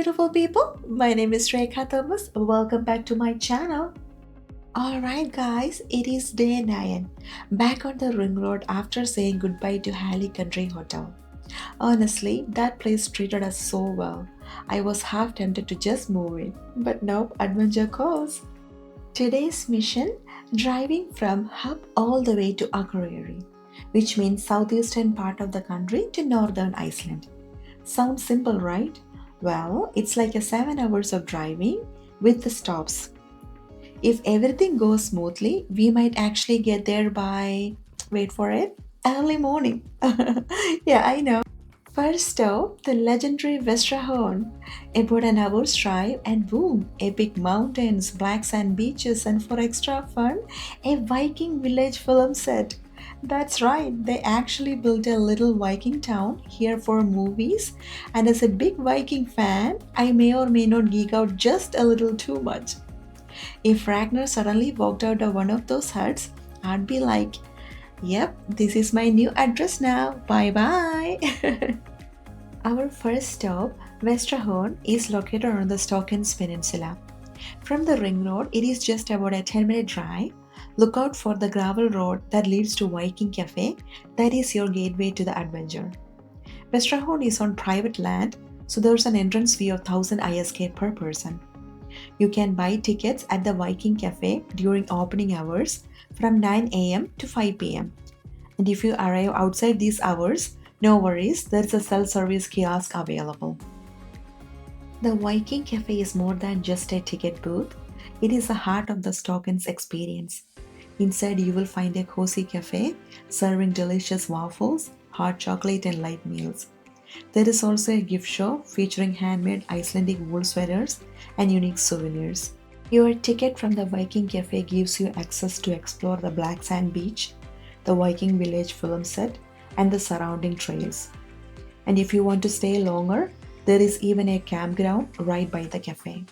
beautiful people. My name is Rekha Thomas. Welcome back to my channel. Alright, guys, it is day 9. Back on the Ring Road after saying goodbye to Hali Country Hotel. Honestly, that place treated us so well. I was half tempted to just move in, but nope, adventure calls. Today's mission, driving from Hub all the way to Akureyri, which means southeastern part of the country to northern Iceland. Sounds simple, right? Well, it's like a 7 hours of driving with the stops. If everything goes smoothly, we might actually get there by, wait for it, early morning. Yeah, I know. First stop, the legendary Vestrahorn. About an hour's drive, and boom, epic mountains, black sand beaches, and for extra fun, a Viking Village film set. That's right, they actually built a little Viking town here for movies, and as a big Viking fan, I may or may not geek out just a little too much. If Ragnar suddenly walked out of one of those huts, I'd be like, yep, this is my new address now. Bye bye. Our first stop, Vestrahorn, is located on the Stockens Peninsula. From the Ring Road, it is just about a 10-minute drive. Look out for the gravel road that leads to Viking Cafe. That is your gateway to the adventure. Vestrahorn is on private land, so there's an entrance fee of 1000 ISK per person. You can buy tickets at the Viking Cafe during opening hours from 9 a.m. to 5 p.m. And if you arrive outside these hours, no worries, there's a self-service kiosk available. The Viking Cafe is more than just a ticket booth. It is the heart of the Stockens experience. Inside you will find a cozy cafe serving delicious waffles, hot chocolate and light meals. There is also a gift shop featuring handmade Icelandic wool sweaters and unique souvenirs. Your ticket from the Viking Cafe gives you access to explore the Black Sand Beach, the Viking Village film set, and the surrounding trails. And if you want to stay longer, there is even a campground right by the cafe.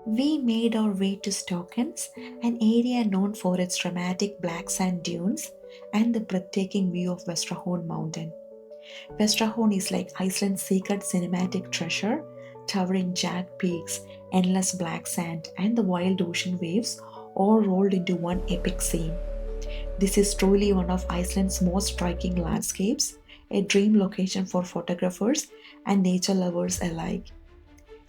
We made our way to Stockens, an area known for its dramatic black sand dunes and the breathtaking view of Vestrahorn Mountain. Vestrahorn is like Iceland's secret cinematic treasure, towering jagged peaks, endless black sand, and the wild ocean waves all rolled into one epic scene. This is truly one of Iceland's most striking landscapes, a dream location for photographers and nature lovers alike.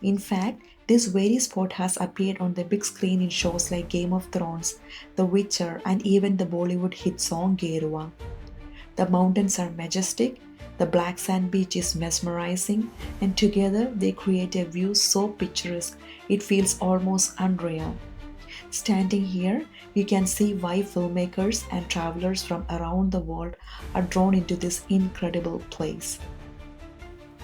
In fact, this very spot has appeared on the big screen in shows like Game of Thrones, The Witcher, and even the Bollywood hit song Gerua. The mountains are majestic, the black sand beach is mesmerizing, and together they create a view so picturesque it feels almost unreal. Standing here, you can see why filmmakers and travelers from around the world are drawn into this incredible place.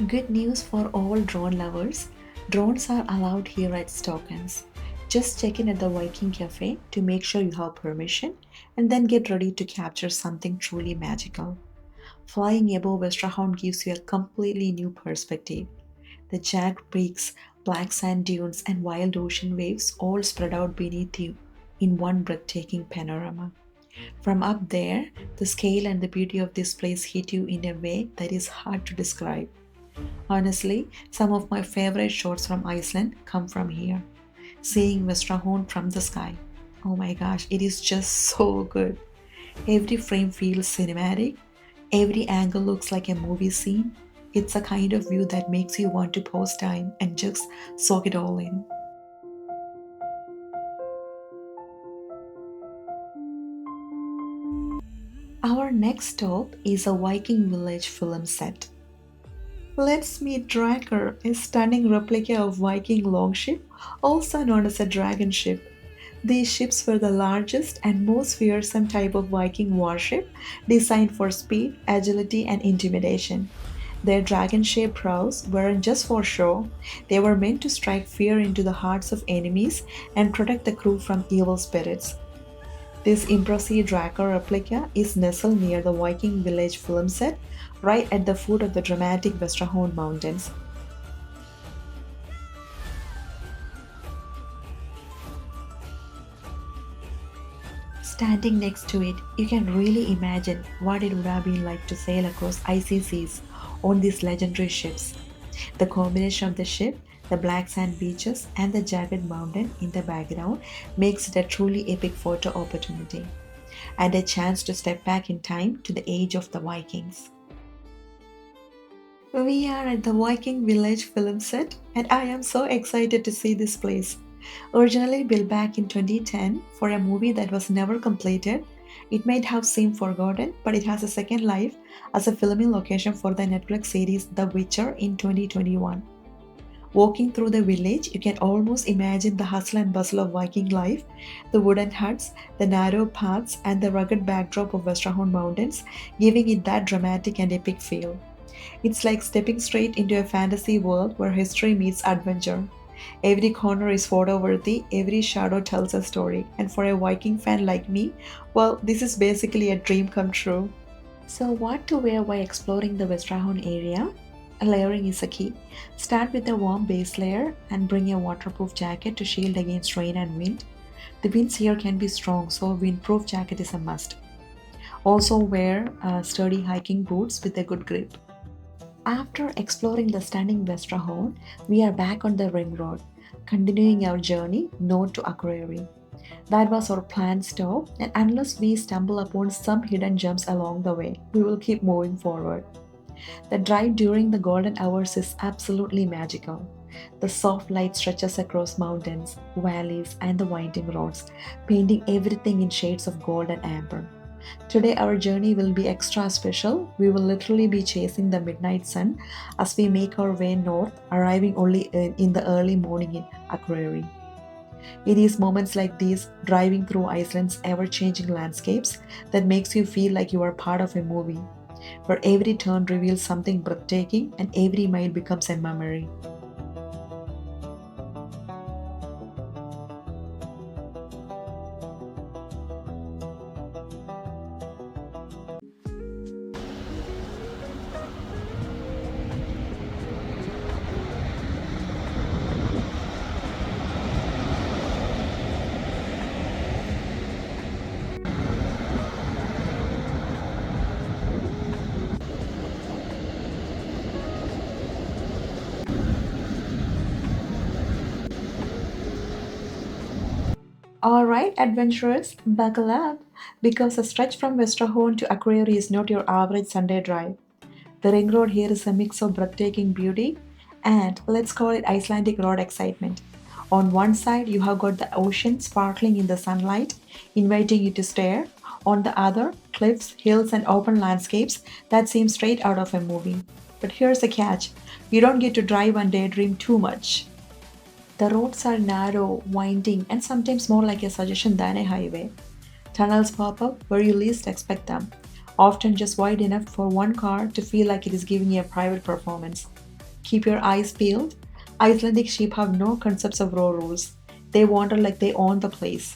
Good news for all drone lovers. Drones are allowed here at Stockens. Just check in at the Viking Cafe to make sure you have permission and then get ready to capture something truly magical. Flying above Vestrahorn gives you a completely new perspective. The jagged peaks, black sand dunes, and wild ocean waves all spread out beneath you in one breathtaking panorama. From up there, the scale and the beauty of this place hit you in a way that is hard to describe. Honestly, some of my favorite shots from Iceland come from here. Seeing Vestrahorn from the sky. Oh my gosh, it is just so good. Every frame feels cinematic. Every angle looks like a movie scene. It's a kind of view that makes you want to pause time and just soak it all in. Our next stop is a Viking Village film set. Let's meet Drakkar, a stunning replica of Viking longship, also known as a dragon ship. These ships were the largest and most fearsome type of Viking warship, designed for speed, agility, and intimidation. Their dragon shaped prows weren't just for show, they were meant to strike fear into the hearts of enemies and protect the crew from evil spirits. This impressive Draco replica is nestled near the Viking Village film set, right at the foot of the dramatic Vestrahorn Mountains. Standing next to it, you can really imagine what it would have been like to sail across icy seas on these legendary ships. The combination of the ship, the black sand beaches, and the jagged mountain in the background makes it a truly epic photo opportunity and a chance to step back in time to the age of the Vikings. We are at the Viking Village film set, and I am so excited to see this place. Originally built back in 2010 for a movie that was never completed, it might have seemed forgotten, but it has a second life as a filming location for the Netflix series The Witcher in 2021. Walking through the village, you can almost imagine the hustle and bustle of Viking life, the wooden huts, the narrow paths, and the rugged backdrop of Vestrahorn Mountains, giving it that dramatic and epic feel. It's like stepping straight into a fantasy world where history meets adventure. Every corner is photo worthy, every shadow tells a story, and for a Viking fan like me, well, this is basically a dream come true. So, what to wear while exploring the Vestrahorn area? Layering is a key. Start with a warm base layer and bring a waterproof jacket to shield against rain and wind. The winds here can be strong, so a windproof jacket is a must. Also, wear sturdy hiking boots with a good grip. After exploring the stunning Vestrahorn, we are back on the ring road, continuing our journey north to Akureyri. That was our planned stop, and unless we stumble upon some hidden gems along the way, we will keep moving forward. The drive during the golden hours is absolutely magical. The soft light stretches across mountains, valleys, and the winding roads, painting everything in shades of gold and amber. Today, our journey will be extra special. We will literally be chasing the midnight sun as we make our way north, arriving only in the early morning in Akureyri. It is moments like these, driving through Iceland's ever changing landscapes, that makes you feel like you are part of a movie, where every turn reveals something breathtaking and every mile becomes a memory. Alright, adventurers, buckle up because the stretch from Vestrahorn to Akureyri is not your average Sunday drive. The ring road here is a mix of breathtaking beauty and let's call it Icelandic road excitement. On one side, you have got the ocean sparkling in the sunlight, inviting you to stare. On the other, cliffs, hills, and open landscapes that seem straight out of a movie. But here's the catch, you don't get to drive and daydream too much. The roads are narrow, winding, and sometimes more like a suggestion than a highway. Tunnels pop up where you least expect them, often just wide enough for one car to feel like it is giving you a private performance. Keep your eyes peeled. Icelandic sheep have no concepts of road rules. They wander like they own the place.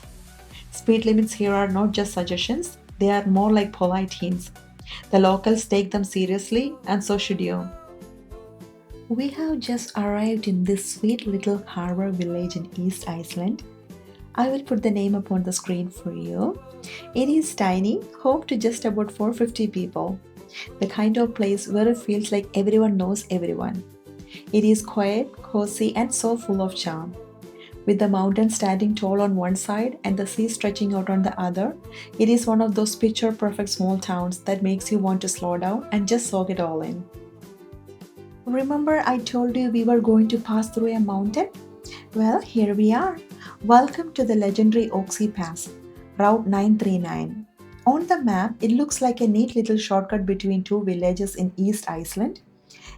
Speed limits here are not just suggestions, they are more like polite hints. The locals take them seriously, and so should you. We have just arrived in this sweet little harbor village in East Iceland. I will put the name up on the screen for you. It is tiny, home to just about 450 people. The kind of place where it feels like everyone knows everyone. It is quiet, cozy, and so full of charm. With the mountains standing tall on one side and the sea stretching out on the other, it is one of those picture perfect small towns that makes you want to slow down and just soak it all in. Remember, I told you we were going to pass through a mountain? Well, here we are. Welcome to the legendary Öxi Pass, Route 939. On the map, it looks like a neat little shortcut between two villages in East Iceland.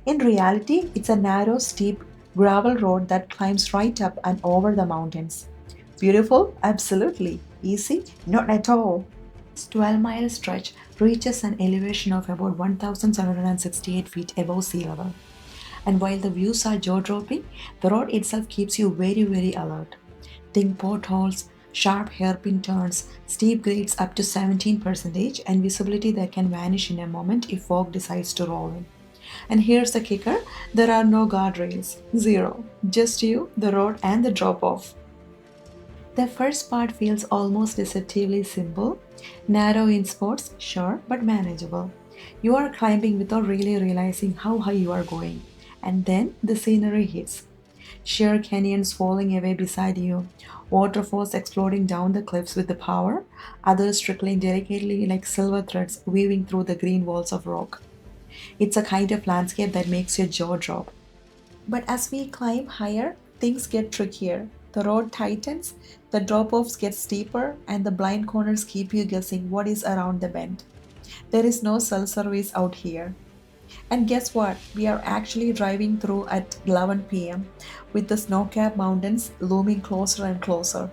In reality, it's a narrow, steep gravel road that climbs right up and over the mountains. Beautiful? Absolutely. Easy? Not at all. This 12-mile stretch reaches an elevation of about 1,768 feet above sea level. And while the views are jaw dropping, the road itself keeps you very, very alert. Think potholes, sharp hairpin turns, steep grades up to 17%, and visibility that can vanish in a moment if fog decides to roll in. And here's the kicker, there are no guardrails. Zero. Just you, the road, and the drop off. The first part feels almost deceptively simple, narrow in spots, sure, but manageable. You are climbing without really realizing how high you are going. And then the scenery hits. Sheer canyons falling away beside you, waterfalls exploding down the cliffs with the power, others trickling delicately like silver threads weaving through the green walls of rock. It's a kind of landscape that makes your jaw drop. But as we climb higher, things get trickier. The road tightens, the drop offs get steeper, and the blind corners keep you guessing what is around the bend. There is no cell service out here. And guess what? We are actually driving through at 11 p.m. with the snow capped mountains looming closer and closer.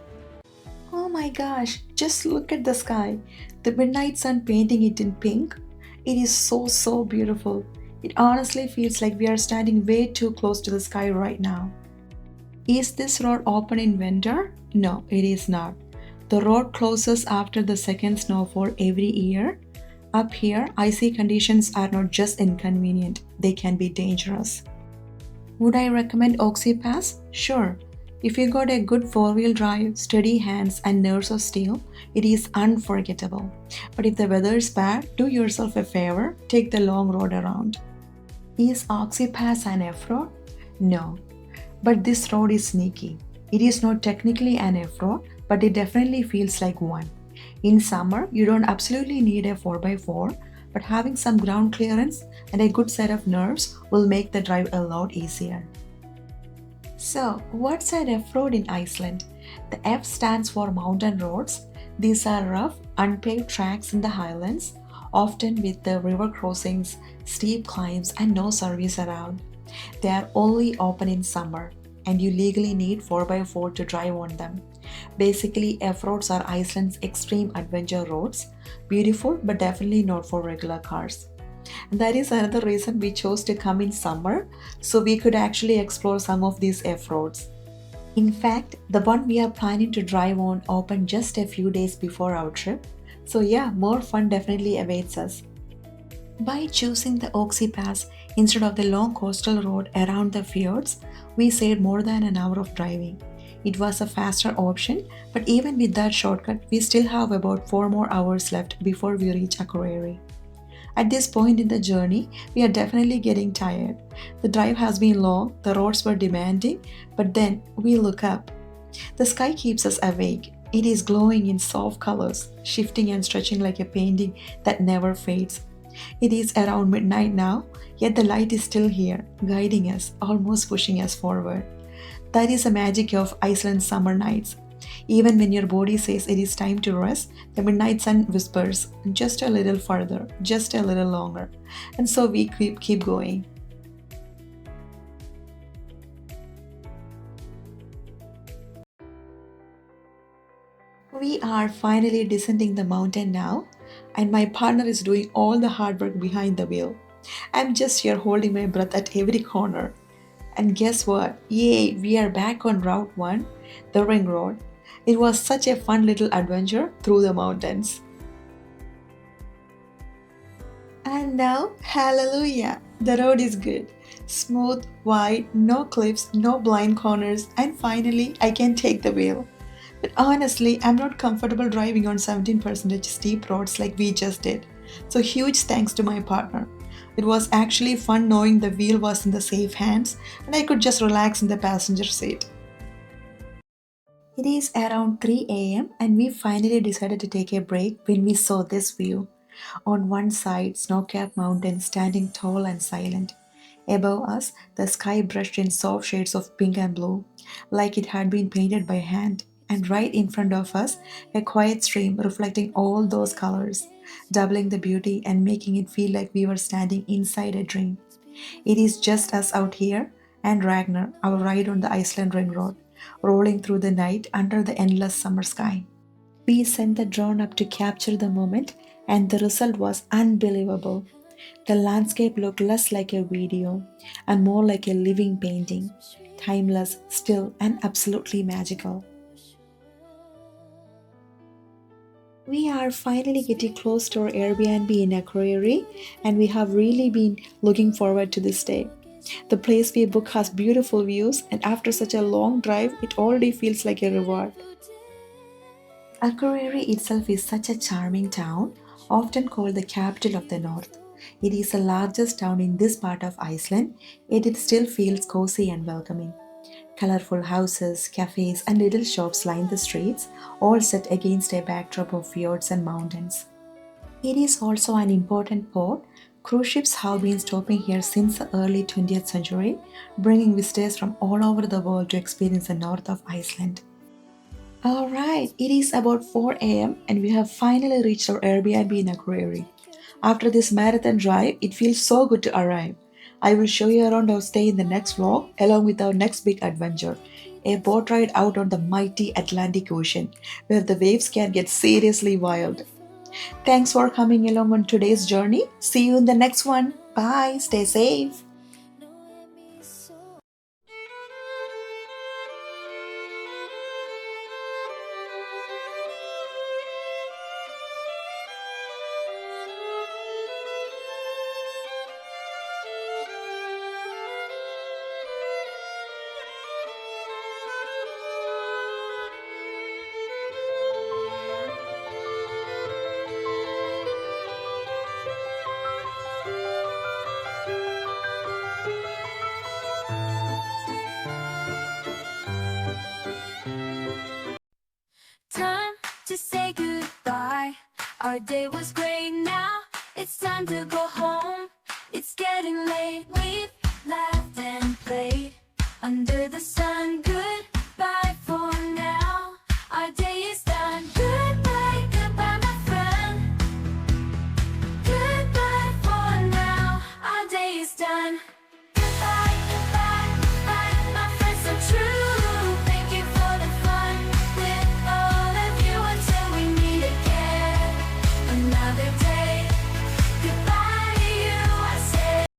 Oh my gosh, just look at the sky. The midnight sun painting it in pink. It is so beautiful. It honestly feels like we are standing way too close to the sky right now. Is this road open in winter? No, it is not. The road closes after the second snowfall every year. Up here, icy conditions are not just inconvenient, they can be dangerous. Would I recommend Öxi Pass? Sure. If you got a good four-wheel drive, steady hands, and nerves of steel, it is unforgettable. But if the weather is bad, do yourself a favor, take the long road around. Is Öxi Pass an F-road? No. But this road is sneaky. It is not technically an F-road, but it definitely feels like one. In summer, you don't absolutely need a 4x4, but having some ground clearance and a good set of nerves will make the drive a lot easier. So, what's an F-road in Iceland? The F stands for mountain roads. These are rough, unpaved tracks in the highlands, often with the river crossings, steep climbs, and no service around. They are only open in summer, and you legally need 4x4 to drive on them. Basically, F-roads are Iceland's extreme adventure roads, beautiful but definitely not for regular cars. And that is another reason we chose to come in summer, so we could actually explore some of these F-roads. In fact, the one we are planning to drive on opened just a few days before our trip, so yeah, more fun definitely awaits us. By choosing the Öxi Pass instead of the long coastal road around the fjords, we saved more than an hour of driving. It was a faster option, but even with that shortcut, we still have about 4 more hours left before we reach Akureyri. At this point in the journey, we are definitely getting tired. The drive has been long, the roads were demanding, but then we look up. The sky keeps us awake. It is glowing in soft colors, shifting and stretching like a painting that never fades. It is around midnight now, yet the light is still here, guiding us, almost pushing us forward. That is the magic of Iceland's summer nights. Even when your body says it is time to rest, the midnight sun whispers, just a little further, just a little longer. And so we keep going. We are finally descending the mountain now, and my partner is doing all the hard work behind the wheel. I'm just here holding my breath at every corner. And guess what? Yay, we are back on Route 1, the Ring Road. It was such a fun little adventure through the mountains. And now, hallelujah, the road is good. Smooth, wide, no cliffs, no blind corners, and finally, I can take the wheel. But honestly, I'm not comfortable driving on 17% steep roads like we just did. So, huge thanks to my partner. It was actually fun knowing the wheel was in the safe hands and I could just relax in the passenger seat. It is around 3 a.m. and we finally decided to take a break when we saw this view. On one side, snow-capped mountains standing tall and silent. Above us, the sky brushed in soft shades of pink and blue, like it had been painted by hand. And right in front of us, a quiet stream reflecting all those colors, doubling the beauty and making it feel like we were standing inside a dream. It is just us out here and Ragnar, our ride on the Iceland Ring Road. rolling through the night under the endless summer sky. We sent the drone up to capture the moment, and the result was unbelievable. The landscape looked less like a video and more like a living painting, timeless, still, and absolutely magical. We are finally getting close to our Airbnb in Akureyri, and we have really been looking forward to this day. The place we book has beautiful views, and after such a long drive, it already feels like a reward. Akureyri itself is such a charming town, often called the capital of the north. It is the largest town in this part of Iceland, yet it still feels cozy and welcoming. Colorful houses, cafes, and little shops line the streets, all set against a backdrop of fjords and mountains. It is also an important port. Cruise ships have been stopping here since the early 20th century, bringing visitors from all over the world to experience the north of Iceland. Alright, it is about 4 a.m. and we have finally reached our Airbnb in Akureyri. After this marathon drive, it feels so good to arrive. I will show you around our stay in the next vlog along with our next big adventure, a boat ride out on the mighty Atlantic Ocean where the waves can get seriously wild. Thanks for coming along on today's journey. See you in the next one. Bye. Stay safe. Time to say goodbye. Our day was great now. It's time to go home. It's getting late. We've laughed.